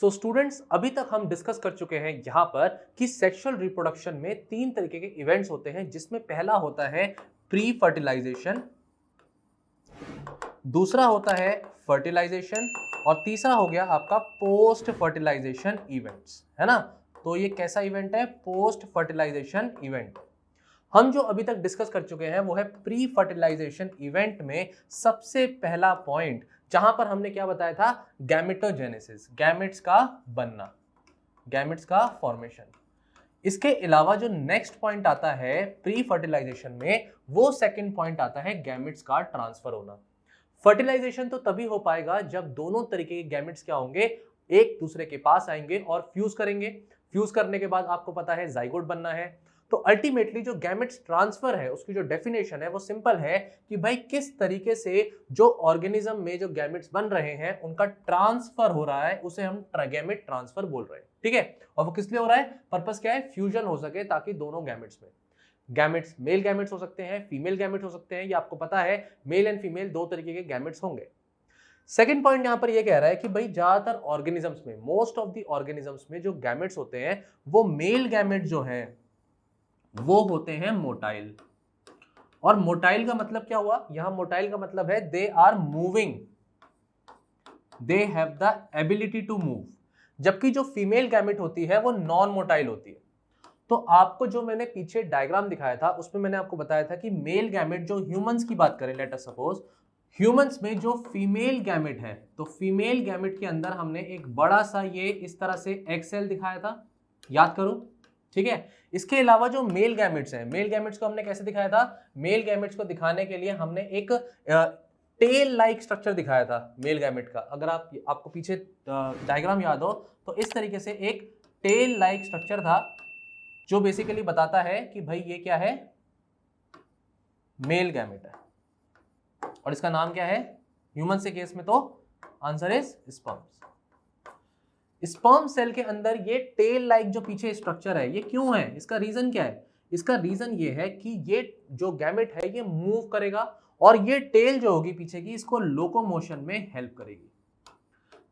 So students, अभी तक हम डिस्कस कर चुके हैं यहाँ पर कि सेक्सुअल रिप्रोडक्शन में तीन तरीके के इवेंट्स होते हैं, जिसमें पहला होता है प्री फर्टिलाइजेशन, दूसरा होता है फर्टिलाइजेशन और तीसरा हो गया आपका पोस्ट फर्टिलाइजेशन इवेंट्स, है ना। तो ये कैसा इवेंट है? Post fertilization event. हम जो अभी तक डिस्कस कर चुके हैं वो है प्री फर्टिलाइजेशन इवेंट में सबसे पहला पॉइंट, जहां पर हमने क्या बताया था? गैमेटोजेनेसिस, गैमेट्स का बनना, गैमेट्स का फॉर्मेशन। इसके अलावा जो नेक्स्ट पॉइंट आता है प्री फर्टिलाइजेशन में, वो सेकंड पॉइंट आता है गैमेट्स का ट्रांसफर होना। फर्टिलाइजेशन तो तभी हो पाएगा जब दोनों तरीके के गैमेट्स क्या होंगे, एक दूसरे के पास आएंगे और फ्यूज करेंगे। फ्यूज करने के बाद आपको पता है जाइगोट बनना है। तो अल्टीमेटली जो गैमेट्स ट्रांसफर है उसकी जो डेफिनेशन है वो सिंपल है कि भाई किस तरीके से जो ऑर्गेनिज्म में जो गैमेट्स बन रहे हैं उनका ट्रांसफर हो रहा है, उसे हम गैमेट ट्रांसफर बोल रहे हैं। ठीक है, और वो किस लिए हो रहा है? पर्पस क्या है? फ्यूजन हो सके, ताकि दोनों गैमेट्स में, गैमेट्स मेल गैमेट्स हो सकते हैं, फीमेल गैमेट्स हो सकते हैं, ये आपको पता है मेल एंड फीमेल दो तरीके के गैमेट्स होंगे। सेकंड पॉइंट यहां पर ये कह रहा है कि भाई ज्यादातर ऑर्गेनिजम्स में, मोस्ट ऑफ द ऑर्गेनिजम्स में जो गैमेट्स होते हैं वो मेल गैमेट जो हैं वो होते हैं मोटाइल। और मोटाइल का मतलब क्या हुआ? यहां मोटाइल का मतलब है they are moving, they have the ability to move. जबकि जो फीमेल गैमेट होती है वो नॉन मोटाइल होती है। तो आपको जो मैंने पीछे डायग्राम दिखाया था उसमें मैंने आपको बताया था कि मेल गैमेट, जो ह्यूमंस की बात करें, लेट अस सपोज ह्यूमंस में जो फीमेल गैमेट है, तो फीमेल गैमेट के अंदर हमने एक बड़ा सा ये इस तरह से एक्सेल दिखाया था, याद करो। ठीक है, इसके अलावा जो मेल गैमेट्स हैं, मेल गैमेट्स को हमने कैसे दिखाया था? मेल गैमेट्स को दिखाने के लिए हमने एक टेल लाइक स्ट्रक्चर दिखाया था मेल गैमेट का। अगर आपको पीछे डायग्राम याद हो तो इस तरीके से एक टेल लाइक स्ट्रक्चर था, जो बेसिकली बताता है कि भाई ये क्या है? मेल गैमेट है। और इसका नाम क्या है ह्यूमन के केस में? तो answer is sperms. Sperm cell के अंदर ये टेल लाइक जो पीछे स्ट्रक्चर है, ये क्यों है? इसका रीजन क्या है? इसका रीजन ये है कि ये जो गैमेट है ये मूव करेगा और ये टेल जो होगी पीछे की, इसको लोकोमोशन में हेल्प करेगी।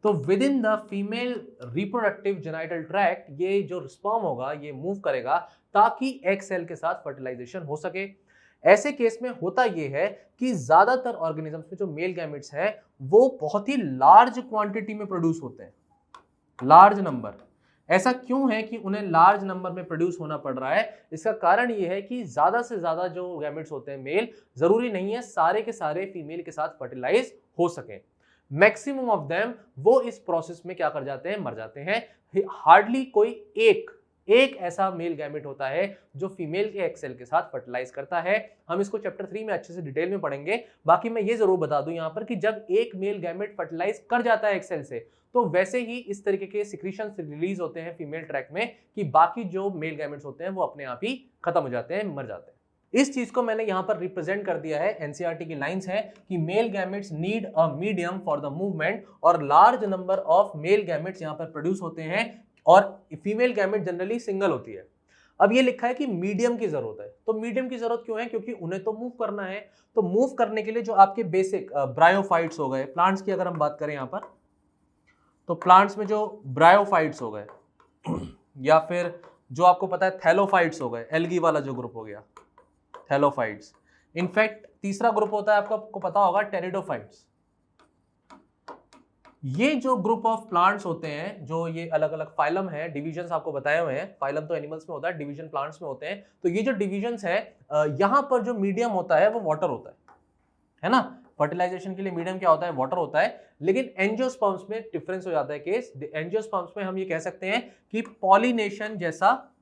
तो with in the female reproductive genital tract ये जो स्पर्म होगा ये मूव करेगा ताकि एग सेल के साथ फर्टिलाइजेशन हो सके। ऐसे केस में होता यह है कि ज्यादातर ऑर्गेनिजम्स में जो मेल गैमेट्स हैं वो बहुत ही लार्ज क्वांटिटी में प्रोड्यूस होते हैं, लार्ज नंबर। ऐसा क्यों है कि उन्हें लार्ज नंबर में प्रोड्यूस होना पड़ रहा है? इसका कारण यह है कि ज्यादा से ज्यादा जो गैमेट्स होते हैं मेल, जरूरी नहीं है सारे के सारे फीमेल के साथ फर्टिलाइज हो सके। मैक्सिमम ऑफ देम वो इस प्रोसेस में क्या कर जाते हैं? मर जाते हैं। हार्डली कोई एक ऐसा मेल गैमेट होता है जो फीमेल के एक्सेल के साथ फर्टिलाइज करता है। हम इसको चैप्टर 3 में अच्छे से डिटेल में पढ़ेंगे। बाकी मैं ये जरूर बता दूं यहां पर कि जब एक मेल गैमेट फर्टिलाइज कर जाता है एक्सेल से, तो वैसे ही इस तरीके के सिक्रीशन रिलीज होते हैं फीमेल ट्रैक में कि बाकी जो मेल गैमेट्स होते हैं वो अपने आप ही खत्म हो जाते हैं, मर जाते हैं। इस चीज को मैंने यहां पर रिप्रेजेंट कर दिया है, एनसीईआरटी की लाइंस है कि male gametes need a medium for the movement, और large number of male gametes यहां पर प्रोड्यूस होते हैं और फीमेल गैमेट जनरली सिंगल होती है। अब ये लिखा है कि मीडियम की जरूरत है। तो मीडियम की जरूरत क्यों है? क्योंकि उन्हें तो मूव करना है। तो मूव करने के लिए जो आपके बेसिक ब्रायोफाइट्स हो गए, प्लांट्स की अगर हम बात करें यहां पर, तो प्लांट्स में जो ब्रायोफाइट्स हो गए या फिर जो आपको पता है थैलोफाइट्स हो गए, एल्गी वाला जो ग्रुप हो गया थैलोफाइट्स। इनफैक्ट तीसरा ग्रुप होता है आपको पता होगा टेरिडोफाइट्स। ये जो ग्रुप ऑफ प्लांट्स होते हैं, जो ये अलग अलग फाइलम है, डिविजन्स आपको बताए हुए हैं। फाइलम तो एनिमल्स में होता है, डिवीजन प्लांट्स में होते हैं। तो ये जो डिविजन्स है, यहां पर जो मीडियम होता है वो वाटर होता है ना। फर्टिलाइजेशन के लिए मीडियम क्या होता है? वाटर होता है। लेकिन एंजियोस्पर्म्स में डिफरेंस हो जाता है केस। एंजियोस्पर्म्स में हम ये कह सकते हैं कि पॉलिनेशन जैसा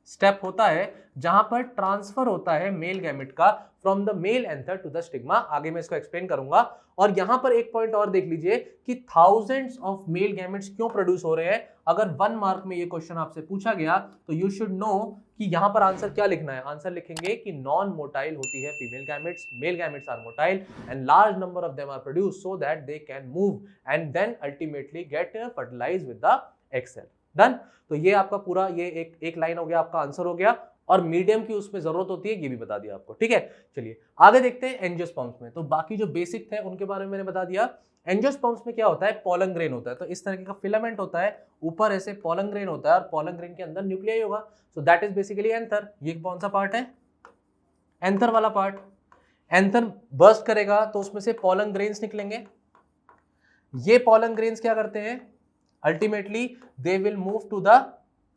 स्टेप होता है, जहां पर ट्रांसफर होता है मेल गैमेट का from the male anther to the stigma. आगे मैं इसको एक्सप्लेन करूंगा। और यहां पर एक पॉइंट और देख लीजिए कि थाउजेंड्स ऑफ मेल गैमेट्स क्यों प्रोड्यूस हो रहे हैं। अगर 1 मार्क में ये क्वेश्चन आपसे पूछा गया तो यू शुड नो कि यहां पर आंसर क्या लिखना है। आंसर लिखेंगे कि नॉन मोटाइल होती है female gametes, male gametes are motile and large number of them are produce so that they can move and then ultimately get fertilize with the egg cell. Done. तो ये आपका पूरा ये एक लाइन हो गया, आपका आंसर हो गया। और मीडियम की उसमें जरूरत होती है, ये भी बता दिया आपको। ठीक है, चलिए आगे देखते हैं एंजियोस्पर्म्स में। तो बाकी जो बेसिक थे उनके बारे में मैंने बता दिया। एंजियोस्पर्म्स में क्या होता है, पोलन ग्रेन होता है। तो इस तरह का फिलामेंट होता है, ऊपर ऐसे पोलन ग्रेन होता है और पोलन ग्रेन के अंदर न्यूक्लियाई होगा। So that is basically anther. ये कौन सा पार्ट है, एंथर वाला पार्ट। एंथर बर्स्ट करेगा तो उसमें से पोलन ग्रेन्स निकलेंगे। ये पोलन ग्रेन्स क्या करते हैं, ultimately they will move to the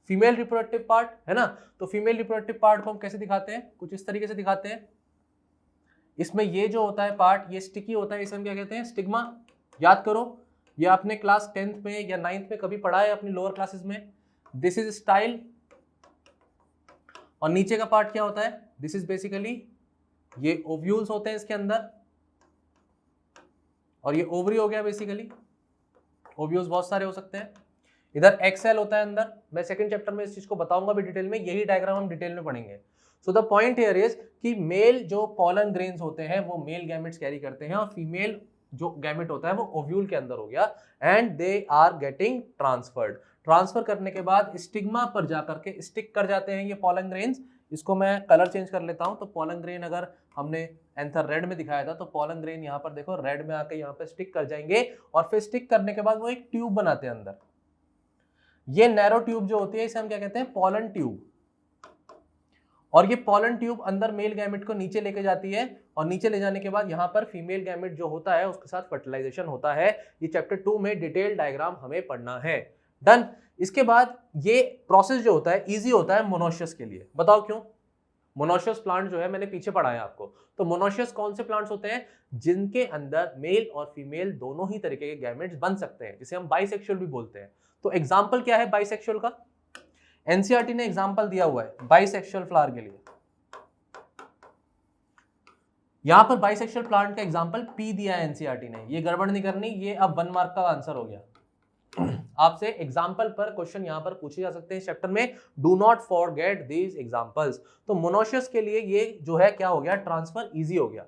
female reproductive part, है ना। तो फीमेल रिप्रोडक्टिव पार्ट को हम कैसे दिखाते हैं, कुछ इस तरीके से दिखाते हैं। इसमें ये जो होता है पार्ट, ये स्टिकी होता है, इसे हम क्या कहते हैं, स्टिग्मा। याद करो, ये आपने क्लास 10th में या 9th में कभी पढ़ा है अपनी लोअर क्लासेस में। दिस इज स्टाइल, और नीचे का पार्ट क्या होता है, दिस इज बेसिकली, ये ओव्यूल्स होते हैं इसके अंदर, और ये ओवरी हो गया बेसिकली। ओव्यूल्स बहुत सारे हो सकते हैं। इधर एक्सेल होता है अंदर। मैं सेकंड चैप्टर में इस चीज को बताऊंगा भी डिटेल में, यही डायग्राम हम डिटेल में पढ़ेंगे। So the point here is कि मेल जो पोलन ग्रेन्स होते हैं वो मेल गैमेट्स कैरी करते हैं, और फीमेल जो गैमेट होता है वो ओव्यूल के अंदर हो गया, and they are getting transferred. Transfer करने के बाद स्टिग्मा पर जाकर के स्टिक कर जाते हैं ये पोलन ग्रेन्स। इसको मैं कलर चेंज कर लेता हूं। तो पोलन ग्रेन अगर हमने एंथर रेड में दिखाया था, तो पोलन ग्रेन यहाँ पर देखो रेड में आके यहाँ पे स्टिक कर जाएंगे, और फिर स्टिक करने के बाद वो एक ट्यूब बनाते हैं अंदर। ये नैरो ट्यूब जो होती है इसे हम क्या कहते हैं, पोलन ट्यूब। और ये पोलन ट्यूब अंदर मेल गैमेट को नीचे लेके जाती है, और नीचे ले जाने के बाद यहाँ पर फीमेल गैमेट जो होता है उसके साथ फर्टिलाइजेशन होता है। ये चैप्टर 2 में डिटेल डायग्राम हमें पढ़ना है। डन। इसके बाद ये प्रोसेस जो होता है इजी होता है मोनोशियस के लिए। बताओ क्यों? मोनोशियस प्लांट जो है मैंने पीछे पढ़ाया आपको। तो मोनोशियस कौन से प्लांट्स होते हैं, जिनके अंदर मेल और फीमेल दोनों ही तरीके के गैमेट्स बन सकते हैं, जिसे हम बाइसेक्सुअल भी बोलते हैं। तो एग्जाम्पल क्या है बाइसेक्सुअल का, एनसीईआरटी ने एग्जाम्पल दिया हुआ है बाइसेक्सुअल फ्लावर के लिए। यहां पर बाइसेक्सुअल प्लांट का एग्जाम्पल पी दिया है एनसीईआरटी ने, ये गड़बड़ नहीं करनी, ये अब 1 मार्क का आंसर हो गया। आपसे एग्जाम्पल पर क्वेश्चन यहां पर पूछे जा सकते हैं इस चैप्टर में। Do not forget these examples. तो मोनोशियस के लिए ये जो है क्या हो गया, ट्रांसफर इजी हो गया,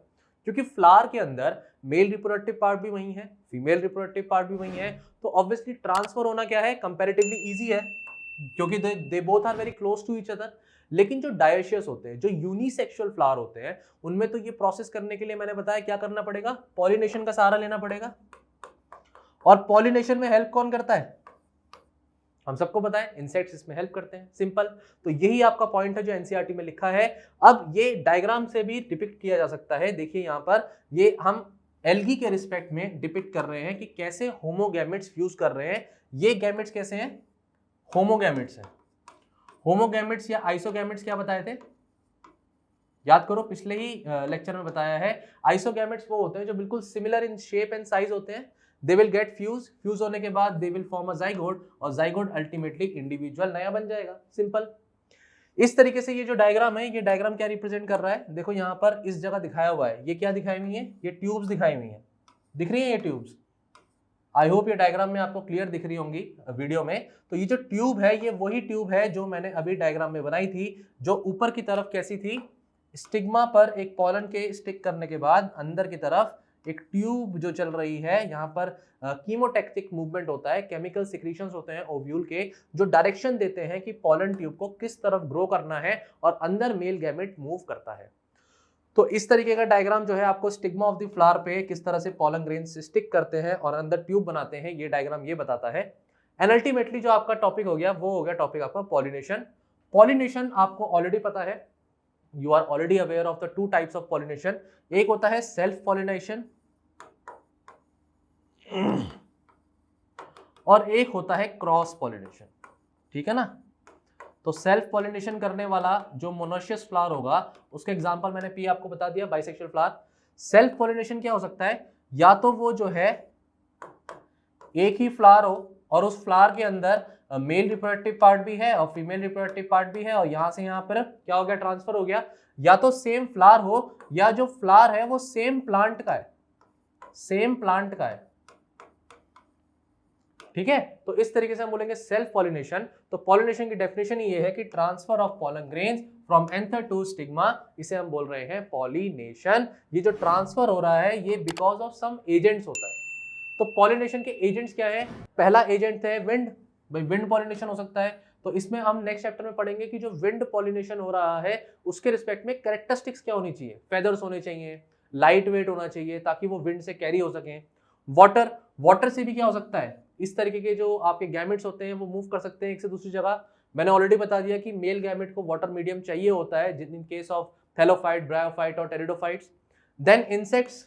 क्योंकि फ्लावर के अंदर मेल रिप्रोडक्टिव पार्ट भी वही है, फीमेल रिप्रोडक्टिव पार्ट भी वही है। तो ऑब्वियसली ट्रांसफर होना क्या है, कंपैरेटिवली इजी है, क्योंकि they both are very close to each other. लेकिन जो डायोशियस होते हैं, जो यूनिसेक्सुअल फ्लावर होते हैं, उनमें तो ये प्रोसेस करने के लिए मैंने बताया क्या करना पड़ेगा, पॉलिनेशन का सहारा लेना पड़ेगा। और पॉलिनेशन में हेल्प कौन करता है, हम सबको पता है, इंसेक्ट्स इसमें हेल्प करते हैं, सिंपल। तो यही आपका पॉइंट है जो एनसीईआरटी में लिखा है। अब ये डायग्राम से भी डिपिक्ट किया जा सकता है। देखिए यहाँ पर ये हम एल्गी के रिस्पेक्ट में डिपिक्ट कर रहे हैं कि कैसे होमोगैमेट्स फ्यूज कर रहे हैं। ये गैमेट्स कैसे हैं, होमोगैमेट्स हैं। होमोगैमेट्स या आइसोगैमेट्स क्या बताए थे, याद करो, पिछले ही लेक्चर में बताया है। आइसोगैमेट्स वो होते हैं जो बिल्कुल similar in shape and size होते हैं। दे विल गेट फ्यूज होने के बाद they will form a zygote, और जाइगोट अल्टीमेटली इंडिविजुअल नया बन जाएगा, सिंपल। इस तरीके से ये जो डायग्राम है, ये डायग्राम क्या रिप्रेजेंट कर रहा है, देखो यहाँ पर इस जगह दिखाया हुआ है, ये क्या दिखाई हुई है, ये ट्यूब्स दिखाई हुई है, दिख रही है ये ट्यूब्स। आई होप ये डायग्राम में आपको क्लियर दिख रही होंगी वीडियो में। तो ये जो ट्यूब है ये वही ट्यूब है जो मैंने अभी डायग्राम में बनाई थी, जो ऊपर की तरफ कैसी थी, स्टिग्मा पर एक पॉलन के स्टिक करने के बाद अंदर की तरफ एक ट्यूब जो चल रही है। यहाँ पर कीमोटैक्टिक मूवमेंट होता है, केमिकल सिक्रीशंस होते हैं ओव्यूल के, जो डायरेक्शन देते हैं कि पॉलन ट्यूब को किस तरफ ग्रो करना है, और अंदर मेल गैमेट मूव करता है। तो इस तरीके का डायग्राम जो है आपको स्टिग्मा ऑफ द फ्लावर पे किस तरह से पॉलन ग्रेन्स स्टिक करते हैं और अंदर ट्यूब बनाते हैं, ये डायग्राम ये बताता है। एंड अल्टीमेटली जो आपका टॉपिक हो गया वो हो गया टॉपिक आपका पॉलिनेशन। पॉलिनेशन आपको ऑलरेडी पता है, you are already aware of the 2 types of pollination. एक होता है सेल्फ पॉलिनेशन और एक होता है क्रॉस पॉलिनेशन, ठीक है ना। तो सेल्फ पॉलिनेशन करने वाला जो मोनोशियस फ्लावर होगा, उसका एग्जांपल मैंने पी आपको बता दिया, बाइसेक्सुअल फ्लावर। सेल्फ पॉलिनेशन क्या हो सकता है, या तो वो जो है एक ही फ्लावर हो और उस फ्लावर के अंदर मेल रिप्रोडक्टिव पार्ट भी है और फीमेल रिप्रोडक्टिव पार्ट भी है, और यहां से यहां पर क्या हो गया, ट्रांसफर हो गया। या तो सेम फ्लावर हो, या जो फ्लावर है वो सेम प्लांट का है, सेम प्लांट का है, ठीक है। तो इस तरीके से हम बोलेंगे सेल्फ पॉलिनेशन। तो पॉलिनेशन की डेफिनेशन ही ये है कि transfer of pollen grains from anther to stigma, इसे हम बोल रहे हैं पॉलिनेशन। ये जो ट्रांसफर हो रहा है ये बिकॉज ऑफ सम एजेंट्स होता है। तो पॉलिनेशन के एजेंट्स क्या है, पहला एजेंट है विंड, भाई विंड पॉलिनेशन हो सकता है। तो इसमें हम नेक्स्ट चैप्टर में पढ़ेंगे कि जो विंड पॉलिनेशन हो रहा है उसके रिस्पेक्ट में कैरेक्टरिस्टिक्स क्या होनी चाहिए, फेदर्स होने चाहिए, लाइट वेट होना चाहिए ताकि वो विंड से कैरी हो सकें। वाटर से भी क्या हो सकता है, इस तरीके के जो आपके गैमेट्स होते हैं वो मूव कर सकते हैं एक से दूसरी जगह। मैंने ऑलरेडी बता दिया कि मेल गैमेट को वाटर मीडियम चाहिए होता है in case of thallophyte, bryophyte और pteridophytes. Then insects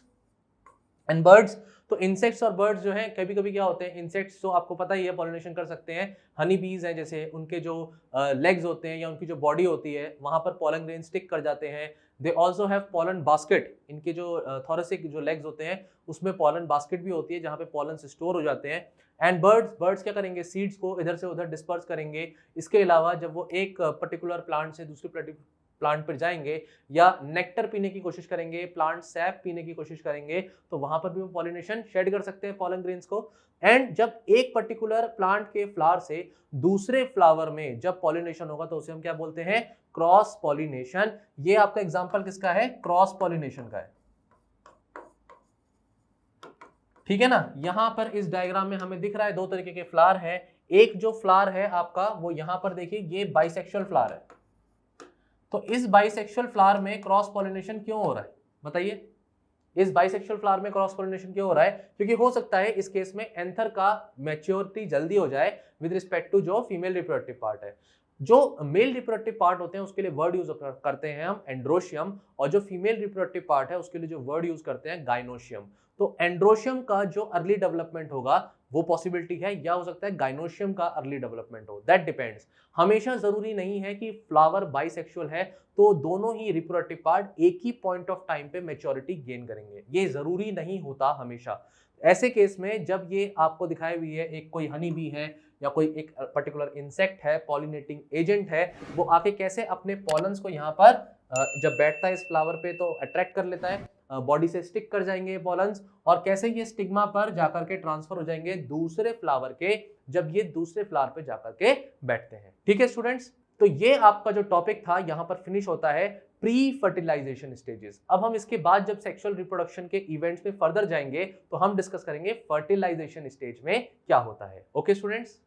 and birds. तो इंसेक्ट्स और बर्ड्स जो हैं कभी कभी क्या होते हैं, इंसेक्ट्स तो आपको पता ही है पॉलिनेशन कर सकते हैं, हनी बीज हैं जैसे, उनके जो लेग्स होते हैं या उनकी जो बॉडी होती है वहां पर पॉलन ग्रेन स्टिक कर जाते हैं। They also have pollen basket, इनके जो थोरेसिक जो लेग्स होते हैं उसमें पॉलन बास्केट भी होती है जहाँ पे पॉलन स्टोर हो जाते हैं। एंड बर्ड्स क्या करेंगे, सीड्स को इधर से उधर डिस्पर्स करेंगे। इसके अलावा जब वो एक पर्टिकुलर प्लांट से दूसरे प्लांट पर जाएंगे या नेक्टर पीने की कोशिश करेंगे, प्लांट सैप पीने की कोशिश करेंगे, तो वहां पर भी वो पॉलिनेशन शेड कर सकते हैं पॉलन ग्रेन्स को। एंड जब एक पर्टिकुलर प्लांट के फ्लावर से दूसरे फ्लावर में जब पॉलिनेशन होगा तो उसे हम क्या बोलते हैं, क्रॉस पॉलिनेशन। ये आपका एग्जांपल किसका है, क्रॉस पॉलिनेशन का है। ठीक है ना, यहां पर इस डायग्राम में हमें दिख रहा है दो तरीके के फ्लावर हैं। एक जो फ्लावर है आपका वो यहां पर देखिए, ये बाइसेक्सुअल फ्लावर है। तो इस बाइसेक्सुअल फ्लावर में क्रॉस पॉलिनेशन क्यों हो रहा है बताइए, इस बाइसेक्सुअल फ्लावर में क्रॉस पॉलिनेशन क्यों हो रहा है? क्योंकि हो सकता है इस केस में एंथर का मैच्योरिटी जल्दी हो जाए विद रिस्पेक्ट टू जो फीमेल रिप्रोडक्टिव पार्ट है। जो मेल रिप्रोडक्टिव पार्ट होते हैं उसके लिए वर्ड यूज करते हैं हम एंड्रोशियम, और जो फीमेल रिप्रोडक्टिव पार्ट है उसके लिए जो वर्ड यूज करते हैं गाइनोशियम। तो एंड्रोशियम का जो अर्ली डेवलपमेंट होगा वो पॉसिबिलिटी है, या हो सकता है गाइनोशियम का अर्ली डेवलपमेंट हो, दैट डिपेंड्स। हमेशा जरूरी नहीं है कि फ्लावर बाइसेक्सुअल है तो दोनों ही रिप्रोडक्टिव पार्ट एक ही पॉइंट ऑफ टाइम पे मैच्योरिटी गेन करेंगे, ये जरूरी नहीं होता हमेशा। ऐसे केस में जब ये आपको दिखाई हुई है एक कोई हनी बी है या कोई एक पर्टिकुलर इंसेक्ट है, पॉलिनेटिंग एजेंट है, वो आके कैसे अपने पॉलन्स को यहाँ पर जब बैठता है इस फ्लावर पे तो अट्रैक्ट कर लेता है, बॉडी से स्टिक कर जाएंगे पॉलन्स, और कैसे ये स्टिग्मा पर जाकर के ट्रांसफर हो जाएंगे दूसरे फ्लावर के, जब ये दूसरे फ्लावर पे जाकर के बैठते हैं। ठीक है स्टूडेंट्स, तो ये आपका जो टॉपिक था यहाँ पर फिनिश होता है प्री फर्टिलाइजेशन स्टेजेस। अब हम इसके बाद जब सेक्सुअल रिप्रोडक्शन के इवेंट्स में फर्दर जाएंगे तो हम डिस्कस करेंगे फर्टिलाइजेशन स्टेज में क्या होता है। Okay students.